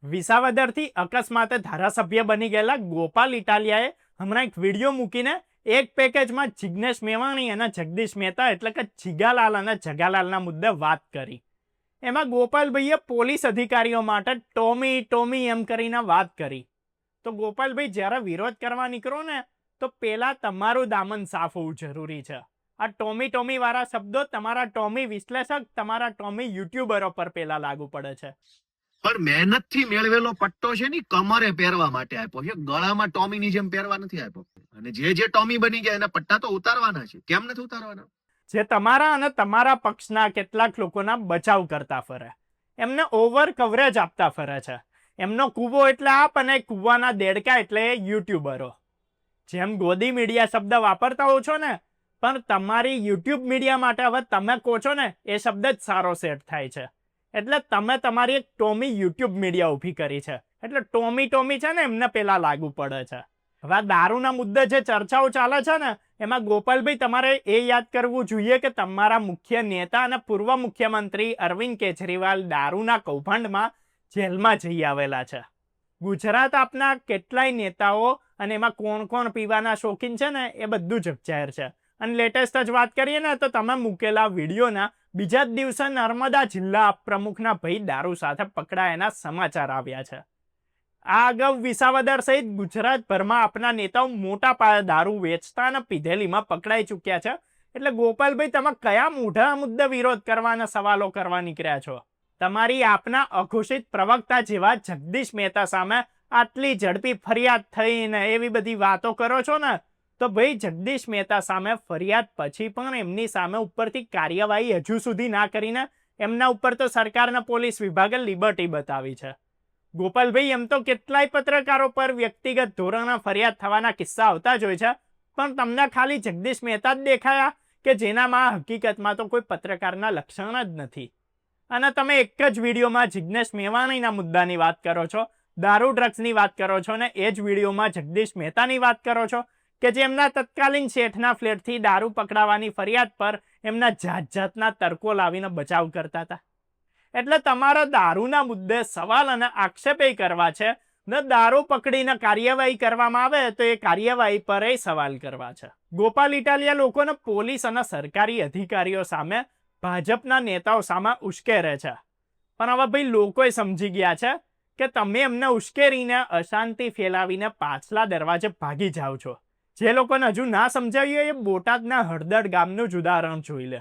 વિસાવદરથી અકસ્માતે ધારાસભ્ય બની ગયેલા ગોપાલ ઇટાલિયાએ હમણાં એક વિડીયો મૂકીને એક પેકેજમાં જિગ્નેશ મેવાણી અને જગદીશ મહેતા એટલે કે જીગાલાલ અને જગાલાલના મુદ્દે વાત કરી. એમાં ગોપાલભાઈએ પોલીસ અધિકારીઓ માટે ટોમી ટોમી એમ કરીને વાત કરી. તો ગોપાલભાઈ જ્યારે વિરોધ કરવા નીકળો ને તો પેલા તમારું દામન સાફ હોવું જરૂરી છે. આ ટોમી ટોમી વાળા શબ્દો તમારા ટોમી વિશ્લેષક, તમારા ટોમી યુટ્યુબરો પર પેલા લાગુ પડે છે. પણ મહેનતથી મેળવેલો પટ્ટો છે ને કમરે પહેરવા માટે આપ્યો છે, ગળામાં ટોમીની જેમ પહેરવા નથી આપ્યો. અને જે ટોમી બની ગયા એના પટ્ટા તો ઉતારવાના છે. કેમ નથી ઉતારવાના? જે તમારા અને તમારા પક્ષના કેટલાક લોકોના બચાવ કરતા ફરે, એમને ઓવર કવરેજ આપતા ફરે છે. એમનો કૂવો એટલે આપ અને કૂવાના દેડકા એટલે યુટ્યુબરો. જેમ ગોદી મીડિયા શબ્દ વાપરતા હો છો ને, પણ તમારી યુટ્યુબ મીડિયા માટે હવે તમે કહો છો ને એ શબ્દ જ સારો સેટ થાય છે. એટલે તમે તમારી એક ટોમી યુટ્યુબ મીડિયા ઊભી કરી છે. એટલે ટોમી ટોમી છે ને એમને પેલા લાગુ પડે છે. હવે દારૂના મુદ્દે જે ચર્ચાઓ ચાલે છે ને એમાં ગોપાલભાઈ તમારે એ યાદ કરવું જોઈએ કે તમારા મુખ્ય નેતા અને પૂર્વ મુખ્યમંત્રી અરવિંદ કેજરીવાલ દારૂના કૌભાંડમાં જેલમાં જઈ આવેલા છે. ગુજરાત આપના કેટલાય નેતાઓ અને એમાં કોણ કોણ પીવાના શોખીન છે ને એ બધું જ જાહેર છે. અને લેટેસ્ટ જ વાત કરીએ ને તો તમે મૂકેલા વિડીયોના બીજા જ દિવસે નર્મદા જિલ્લા પ્રમુખના ભાઈ દારૂ સાથે પકડાયાના સમાચાર આવ્યા છે. આ અગાઉ વિસાવદર સહિત ગુજરાતભરમાં આપના નેતાઓ મોટા પાયે દારૂ વેચતા અને પીધેલીમાં પકડાઈ ચૂક્યા છે. એટલે ગોપાલભાઈ તમે કયા મોઢા મુદ્દે વિરોધ કરવાના સવાલો કરવા નીકળ્યા છો? તમારી આપના અઘોષિત પ્રવક્તા જેવા જગદીશ મહેતા સામે આટલી ઝડપી ફરિયાદ થઈને એવી બધી વાતો કરો છો ને, તો ભાઈ જગદીશ મહેતા સામે ફરિયાદ પછી પણ એમની સામે ઉપરથી કાર્યવાહી હજુ સુધી ના કરીને એમના ઉપર તો સરકારના પોલીસ વિભાગે લિબર્ટી બતાવી છે. ગોપાલભાઈ એમ તો કેટલાય પત્રકારો પર વ્યક્તિગત ધોરણે ફરિયાદ થવાના કિસ્સા આવતા જ હોય છે, પણ તમને ખાલી જગદીશ મહેતા જ દેખાયા કે જેનામાં હકીકતમાં તો કોઈ પત્રકારના લક્ષણ જ નથી. અને તમે એક જ વિડીયોમાં જિગ્નેશ મેવાણીના મુદ્દાની વાત કરો છો, દારૂ ડ્રગ્સની વાત કરો છો, ને એ જ વિડીયોમાં જગદીશ મહેતાની વાત કરો છો કે જે એમના તત્કાલીન શેઠના ફ્લેટથી દારૂ પકડાવાની ફરિયાદ પર એમના જાતના તર્કો લાવીને બચાવ કરતા હતા. એટલે તમારા દારૂના મુદ્દે સવાલ અને આક્ષેપે કરવા છે ને દારૂ પકડીને કાર્યવાહી કરવામાં આવે તો એ કાર્યવાહી પર સવાલ કરવા છે. ગોપાલ ઇટાલિયા લોકોને પોલીસ અને સરકારી અધિકારીઓ સામે, ભાજપના નેતાઓ સામે ઉશ્કેરે છે. પણ હવે ભાઈ લોકોએ સમજી ગયા છે કે તમે એમને ઉશ્કેરીને અશાંતિ ફેલાવીને પાછલા દરવાજે ભાગી જાઓ છો. જે લોકોને હજુ ના સમજાવ્યું એ બોટાદના હળદળ ગામનું જ ઉદાહરણ જોઈ લે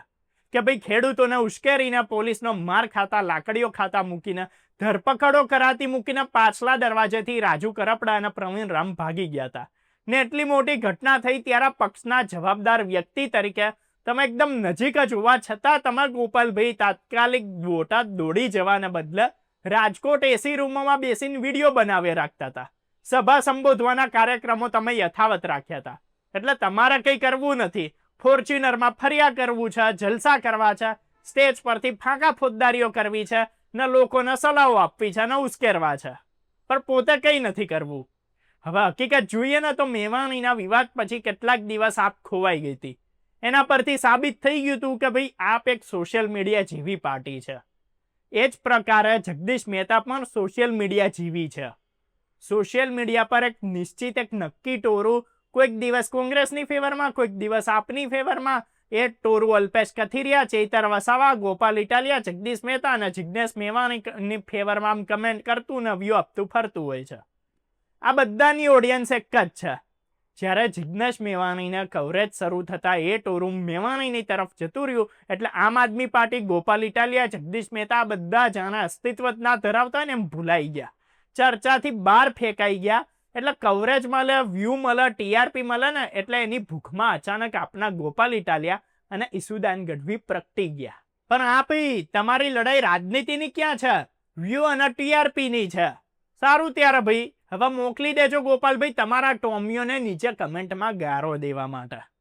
કે ભાઈ ખેડૂતોને ઉશ્કેરીને પોલીસનો માર ખાતા, લાકડીઓ ખાતા મૂકીને, ધરપકડો કરાતી મૂકીને પાછલા દરવાજેથી રાજુ કરપડા અને પ્રવીણ રામ ભાગી ગયા હતા. ને એટલી મોટી ઘટના થઈ ત્યારે પક્ષના જવાબદાર વ્યક્તિ તરીકે તમે એકદમ નજીક જ હોવા છતાં તમે ગોપાલભાઈ તાત્કાલિક બોટાદ દોડી જવાને બદલે રાજકોટ એસી રૂમોમાં બેસીને વિડીયો બનાવી રાખતા હતા. સભા સંબોધવાના કાર્યક્રમો તમે યથાવત રાખ્યા હતા. એટલે તમારે કંઈ કરવું નથી. ફોર્ચ્યુનરમાં ફર્યા કરવું છે, જલસા કરવા છે, સ્ટેજ પરથી ફાંકા ફોજદારીઓ કરવી છે, ને લોકોને સલાહો આપવી છે, ને ઉશ્કેરવા છે, પણ પોતે કંઈ નથી કરવું. હવે હકીકત જોઈએ ને તો મેવાણીના વિવાદ પછી કેટલાક દિવસ આપ ખોવાઈ ગઈ હતી. એના પરથી સાબિત થઈ ગયું હતું કે ભાઈ આપ એક સોશિયલ મીડિયા જેવી પાર્ટી છે. એ જ પ્રકારે જગદીશ મહેતા પણ સોશિયલ મીડિયા જેવી છે. સોશિયલ મીડિયા પર એક નિશ્ચિત એક નક્કી ટોરું કોઈક દિવસ કોંગ્રેસની ફેવરમાં, કોઈક દિવસ આપની ફેવરમાં, એ ટોરું અલ્પેશ કથિરિયા, ચૈતર વસાવા, ગોપાલ ઇટાલિયા, જગદીશ મહેતા અને જિગ્નેશ મેવાણીની ફેવરમાં આમ કમેન્ટ કરતું ને વ્યૂ આપતું ફરતું હોય છે. આ બધાની ઓડિયન્સ એક જ છે. જ્યારે જિગ્નેશ મેવાણીને કવરેજ શરૂ થતા એ ટોરું મેવાણીની તરફ જતું રહ્યું એટલે આમ આદમી પાર્ટી, ગોપાલ ઇટાલિયા, જગદીશ મહેતા બધા જાણે અસ્તિત્વ જ ના ધરાવતા ને એમ ભૂલાઈ ગયા, ચર્ચાથી બહાર ફેંકાઈ ગયા. એટલે કવરેજ મળે, વ્યૂ મળે, ટીઆરપી મળે ને એટલે એની ભૂખમાં અચાનક આપના ગોપાલ ઇટાલિયા અને ઈસુદાન ગઢવી પ્રગટી ગયા. પણ આ ભાઈ તમારી લડાઈ રાજનીતિની ક્યાં છે? વ્યૂ અને ટીઆરપીની છે. સારું ત્યારે ભાઈ હવે મોકલી દેજો ગોપાલભાઈ તમારા ટોમીઓને નીચે કમેન્ટમાં ગારો દેવા માટે.